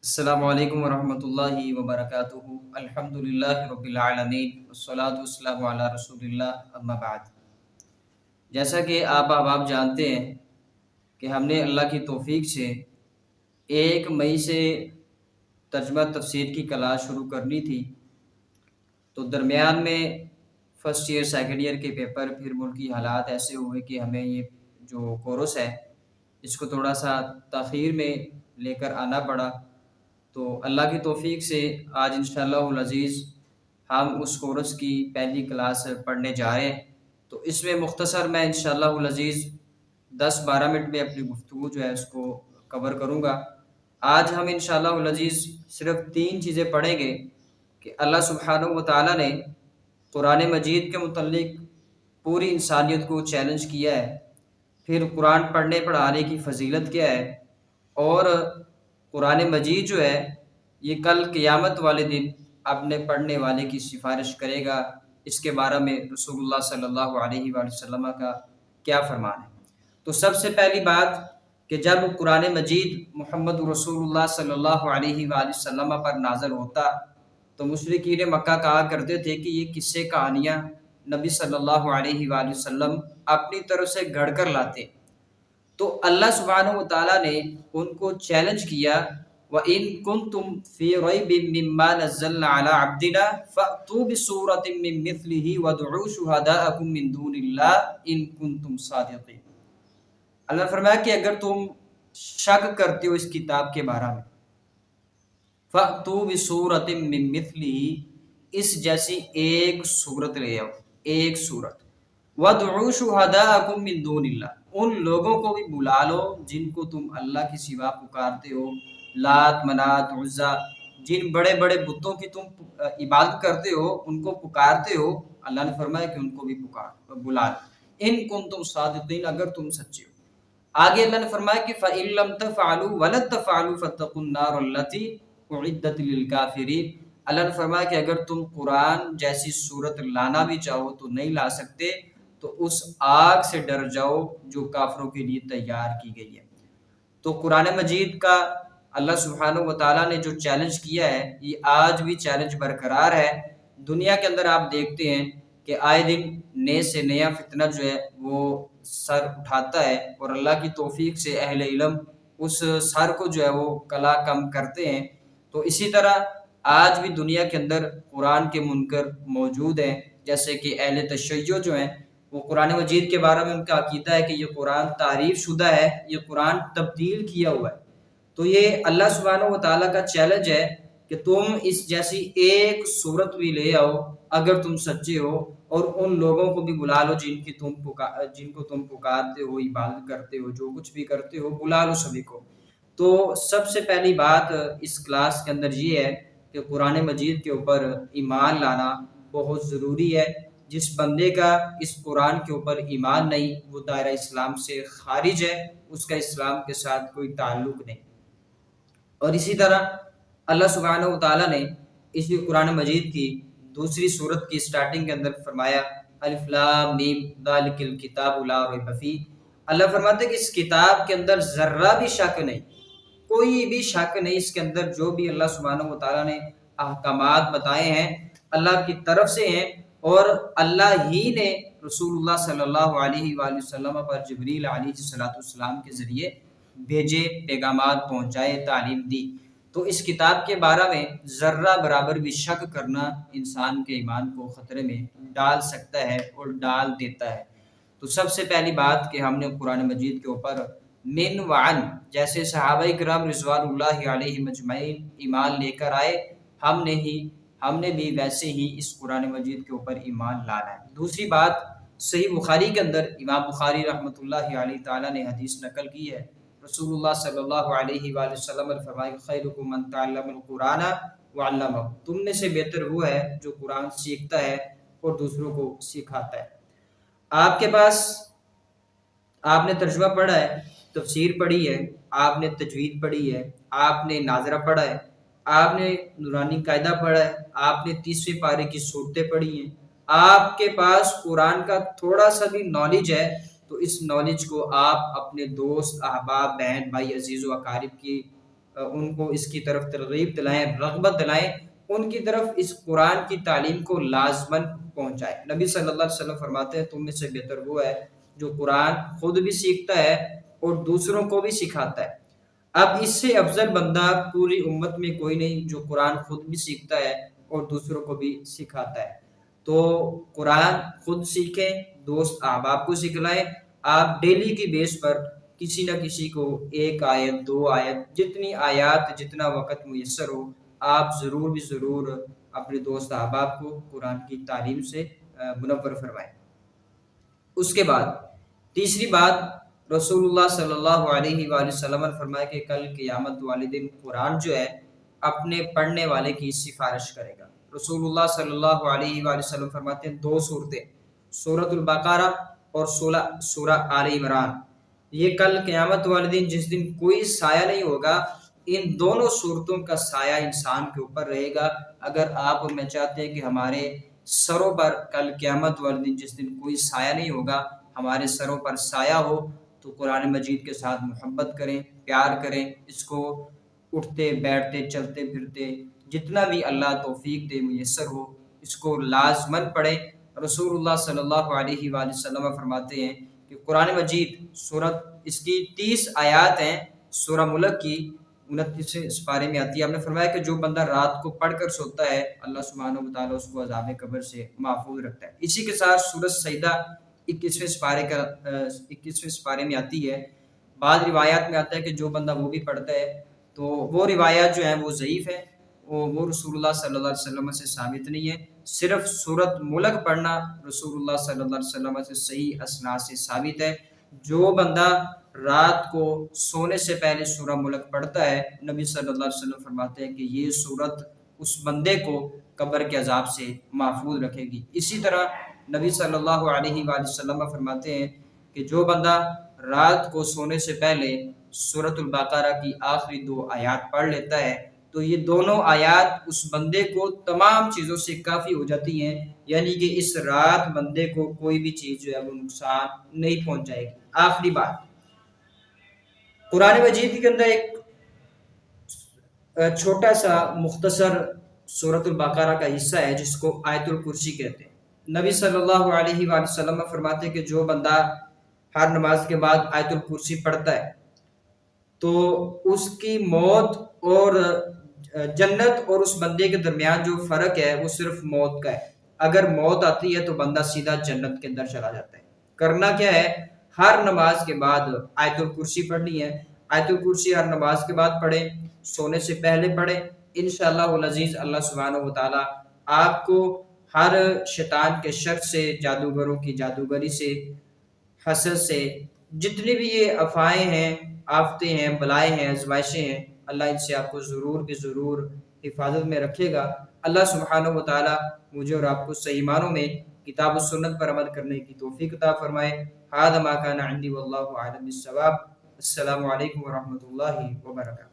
السلام علیکم ورحمۃ اللہ وبرکاتہ۔ الحمد للہ رب العالمین والصلاة والسلام علی رسول اللہ اما بعد۔ جیسا کہ آپ جانتے ہیں کہ ہم نے اللہ کی توفیق سے 1 مئی سے ترجمہ تفسیر کی کلاس شروع کرنی تھی، تو درمیان میں فرسٹ ایئر سیکنڈ ایئر کے پیپر، پھر ملکی حالات ایسے ہوئے کہ ہمیں یہ جو کورس ہے اس کو تھوڑا سا تاخیر میں لے کر آنا پڑا۔ تو اللہ کی توفیق سے آج انشاءاللہ العزیز ہم اس کورس کی پہلی کلاس پڑھنے جا رہے ہیں۔ تو اس میں مختصر میں انشاءاللہ العزیز 10-12 منٹ میں اپنی گفتگو جو ہے اس کو کور کروں گا۔ آج ہم انشاءاللہ العزیز صرف 3 چیزیں پڑھیں گے کہ اللہ سبحانہ و تعالیٰ نے قرآن مجید کے متعلق پوری انسانیت کو چیلنج کیا ہے، پھر قرآن پڑھنے پڑھانے کی فضیلت کیا ہے، اور قرآن مجید جو ہے یہ کل قیامت والے دن اپنے پڑھنے والے کی سفارش کرے گا، اس کے بارے میں رسول اللہ صلی اللہ علیہ وآلہ وسلم کا کیا فرمان ہے۔ تو سب سے پہلی بات کہ جب قرآن مجید محمد رسول اللہ صلی اللہ علیہ وآلہ وسلم پر نازل ہوتا تو مشرکین مکہ کہا کرتے تھے کہ یہ قصے کہانیاں نبی صلی اللہ علیہ وآلہ وسلم اپنی طرف سے گھڑ کر لاتے۔ تو اللہ سبحانہ و تعالیٰ نے ان کو چیلنج کیا، وَإِن كُنتُمْ فِي رَيْبٍ مِّمَّا نَزَّلْنَا عَلَىٰ عَبْدِنَا فَأْتُوا بِسُورَةٍ مِّن مِّثْلِهِ وَادْعُوا شُهَدَاءَكُم مِّن دُونِ اللَّهِ إِن كُنتُمْ صَادِقِينَ۔ اللہ نے فرمایا کہ اگر تم شک کرتے ہو اس کتاب کے بارے میں، فَأْتُوا بِسُورَةٍ مِّن مِّثْلِهِ، اس جیسی ایک صورت لے آؤ، ایک صورت۔ وَادْعُوا شُهَدَاءَكُم مِّن دُونِ اللَّهِ، ان لوگوں کو بھی بلا لو جن کو تم اللہ کے سوا پکارتے ہو، لات، منات، عزا، جن بڑے بڑے بتوں کی تم عبادت کرتے ہو ان کو پکارتے ہو، اللہ نے فرمایا کہ ان کو بھی بلا لو، ان کنتم صادقین، اگر تم سچے ہو۔ آگے اللہ نے فرمایا کہ فَإِن لَّمْ تَفْعَلُوا وَلَن تَفْعَلُوا فَاتَّقُوا النَّارَ الَّتِي أُعِدَّتْ لِلْكَافِرِينَ، اللہ نے فرمایا کہ اگر تم قرآن جیسی صورت لانا بھی چاہو تو نہیں لا سکتے، تو اس آگ سے ڈر جاؤ جو کافروں کے لیے تیار کی گئی ہے۔ تو قرآن مجید کا اللہ سبحانہ و تعالیٰ نے جو چیلنج کیا ہے یہ آج بھی چیلنج برقرار ہے۔ دنیا کے اندر آپ دیکھتے ہیں کہ آئے دن نئے سے نیا فتنہ جو ہے وہ سر اٹھاتا ہے، اور اللہ کی توفیق سے اہل علم اس سر کو جو ہے وہ کلا کم کرتے ہیں۔ تو اسی طرح آج بھی دنیا کے اندر قرآن کے منکر موجود ہیں، جیسے کہ اہل تشیع جو ہیں وہ قرآن مجید کے بارے میں ان کا عقیدہ ہے کہ یہ قرآن تعریف شدہ ہے، یہ قرآن تبدیل کیا ہوا ہے۔ تو یہ اللہ سبحانہ و تعالیٰ کا چیلنج ہے کہ تم اس جیسی ایک صورت بھی لے آؤ اگر تم سچے ہو، اور ان لوگوں کو بھی بلا لو جن کو تم پکارتے ہو، عبادت کرتے ہو، جو کچھ بھی کرتے ہو، بلا لو سبھی کو۔ تو سب سے پہلی بات اس کلاس کے اندر یہ ہے کہ قرآن مجید کے اوپر ایمان لانا بہت ضروری ہے۔ جس بندے کا اس قرآن کے اوپر ایمان نہیں وہ دائرہ اسلام سے خارج ہے، اس کا اسلام کے ساتھ کوئی تعلق نہیں۔ اور اسی طرح اللہ سبحانہ و تعالیٰ نے اسی قرآن مجید کی دوسری سورت کی سٹارٹنگ کے اندر فرمایا الف لام میم ذالک الکتاب لا ریب فیہ، اللہ فرماتے ہیں کہ اس کتاب کے اندر ذرہ بھی شک نہیں، کوئی بھی شک نہیں، اس کے اندر جو بھی اللہ سبحانہ و تعالیٰ نے احکامات بتائے ہیں اللہ کی طرف سے ہیں، اور اللہ ہی نے رسول اللہ صلی اللہ علیہ وآلہ وسلم پر جبریل علیہ السلام کے ذریعے بھیجے، پیغامات پہنچائے، تعلیم دی۔ تو اس کتاب کے بارے میں ذرہ برابر بھی شک کرنا انسان کے ایمان کو خطرے میں ڈال سکتا ہے اور ڈال دیتا ہے۔ تو سب سے پہلی بات کہ ہم نے قرآن مجید کے اوپر من وعن، جیسے صحابہ کرام رضوان اللہ علیہ مجمعین ایمان لے کر آئے، ہم نے بھی ویسے ہی اس قرآن مجید کے اوپر ایمان لانا ہے۔ دوسری بات، صحیح بخاری کے اندر امام بخاری رحمۃ اللہ علیہ تعالیٰ نے حدیث نقل کی ہے، رسول اللہ صلی اللہ علیہ وآلہ وسلم نے فرمایا خیرکم من تعلم القرآن وعلمہ، تم میں سے بہتر وہ ہے جو قرآن سیکھتا ہے اور دوسروں کو سکھاتا ہے۔ آپ کے پاس آپ نے ترجمہ پڑھا ہے، تفسیر پڑھی ہے، آپ نے تجوید پڑھی ہے، آپ نے ناظرہ پڑھا ہے، آپ نے نورانی قاعدہ پڑھا ہے، آپ نے 30ویں پارے کی صورتیں پڑھی ہیں، آپ کے پاس قرآن کا تھوڑا سا بھی نالج ہے، تو اس نالج کو آپ اپنے دوست، احباب، بہن بھائی، عزیز و اقارب کی ان کو اس کی طرف ترغیب دلائیں، رغبت دلائیں، ان کی طرف اس قرآن کی تعلیم کو لازماً پہنچائیں۔ نبی صلی اللہ علیہ وسلم فرماتے ہیں تم میں سے بہتر وہ ہے جو قرآن خود بھی سیکھتا ہے اور دوسروں کو بھی سکھاتا ہے۔ اب اس سے افضل بندہ پوری امت میں کوئی نہیں جو قرآن خود بھی سیکھتا ہے اور دوسروں کو بھی سکھاتا ہے۔ تو قرآن خود سیکھیں، دوست احباب کو سکھلائیں۔ آپ ڈیلی کی بیس پر کسی نہ کسی کو ایک آیت، دو آیت، جتنی آیات، جتنا وقت میسر ہو، آپ ضرور بھی ضرور اپنے دوست احباب کو قرآن کی تعلیم سے منور فرمائیں۔ اس کے بعد تیسری بات، رسول اللہ صلی اللہ علیہ وآلہ وسلم نے فرمایا کہ کل قیامت والے دن قرآن جو ہے اپنے پڑھنے والے کی سفارش کرے گا۔ رسول اللہ صلی اللہ علیہ وآلہ وسلم فرماتے ہیں دو صورتیں، سورۃ البقرہ اور سورہ آل عمران، یہ کل قیامت والے دن جس دن کوئی سایہ نہیں ہوگا، ان دونوں صورتوں کا سایہ انسان کے اوپر رہے گا۔ اگر آپ اور میں چاہتے ہیں کہ ہمارے سروں پر کل قیامت والے دن جس دن کوئی سایہ نہیں ہوگا، ہمارے سروں پر سایہ ہو، تو قرآن مجید کے ساتھ محبت کریں، پیار کریں، اس کو اٹھتے بیٹھتے چلتے پھرتے جتنا بھی اللہ توفیق دے میسر ہو اس کو لازماً پڑھیں۔ رسول اللہ صلی اللہ علیہ وآلہ وسلم فرماتے ہیں کہ قرآن مجید سورت اس کی 30 آیات ہیں، سورہ ملک کی 29 سپارے میں آتی ہے۔ آپ نے فرمایا کہ جو بندہ رات کو پڑھ کر سوتا ہے اللہ سبحانہ و تعالیٰ اس کو عذاب قبر سے محفوظ رکھتا ہے۔ اسی کے ساتھ سورۃ سجدہ 21ویں سپارے میں آتی ہے۔ بعض روایات میں آتا ہے کہ جو بندہ وہ بھی پڑھتا ہے، تو وہ روایات جو ہیں وہ ضعیف ہیں، وہ رسول اللہ صلی اللہ علیہ وسلم سے ثابت نہیں ہے۔ صرف سورۃ ملک پڑھنا رسول اللہ صلی اللہ علیہ وسلم سے صحیح اسناد سے ثابت ہے۔ جو بندہ رات کو سونے سے پہلے سورہ ملک پڑھتا ہے، نبی صلی اللہ علیہ وسلم فرماتے ہیں کہ یہ سورت اس بندے کو قبر کے عذاب سے محفوظ رکھے گی۔ اسی طرح نبی صلی اللہ علیہ وآلہ وسلم فرماتے ہیں کہ جو بندہ رات کو سونے سے پہلے سورۃ البقرہ کی آخری 2 آیات پڑھ لیتا ہے تو یہ دونوں آیات اس بندے کو تمام چیزوں سے کافی ہو جاتی ہیں، یعنی کہ اس رات بندے کو کوئی بھی چیز جو ہے وہ نقصان نہیں پہنچائے گی۔ آخری بات، قرآن مجید کے اندر ایک چھوٹا سا مختصر سورۃ البقرہ کا حصہ ہے جس کو آیت الکرسی کہتے ہیں۔ نبی صلی اللہ علیہ وآلہ وسلم فرماتے ہیں کہ جو بندہ ہر نماز کے بعد آیت الکرسی پڑھتا ہے تو اس کی موت اور جنت اور اس بندے کے درمیان جو فرق ہے وہ صرف موت کا ہے۔ اگر موت آتی ہے تو بندہ سیدھا جنت کے اندر چلا جاتا ہے۔ کرنا کیا ہے، ہر نماز کے بعد آیت الکرسی پڑھنی ہے۔ آیت الکرسی ہر نماز کے بعد پڑھیں، سونے سے پہلے پڑھیں، انشاءاللہ العزیز اللہ سبحانہ و تعالی آپ کو ہر شیطان کے شر سے، جادوگروں کی جادوگری سے، حسد سے، جتنی بھی یہ افواہیں ہیں، آفتیں ہیں، بلائیں ہیں، آزمائشیں ہیں، اللہ ان سے آپ کو ضرور بھی ضرور حفاظت میں رکھے گا۔ اللہ سبحانہ و تعالی مجھے اور آپ کو صحیح معنوں میں کتاب و سنت پر عمل کرنے کی توفیق عطا فرمائے۔ ھذا ما کان عندی واللہ اعلم بالصواب۔ السلام علیکم ورحمۃ اللہ وبرکاتہ۔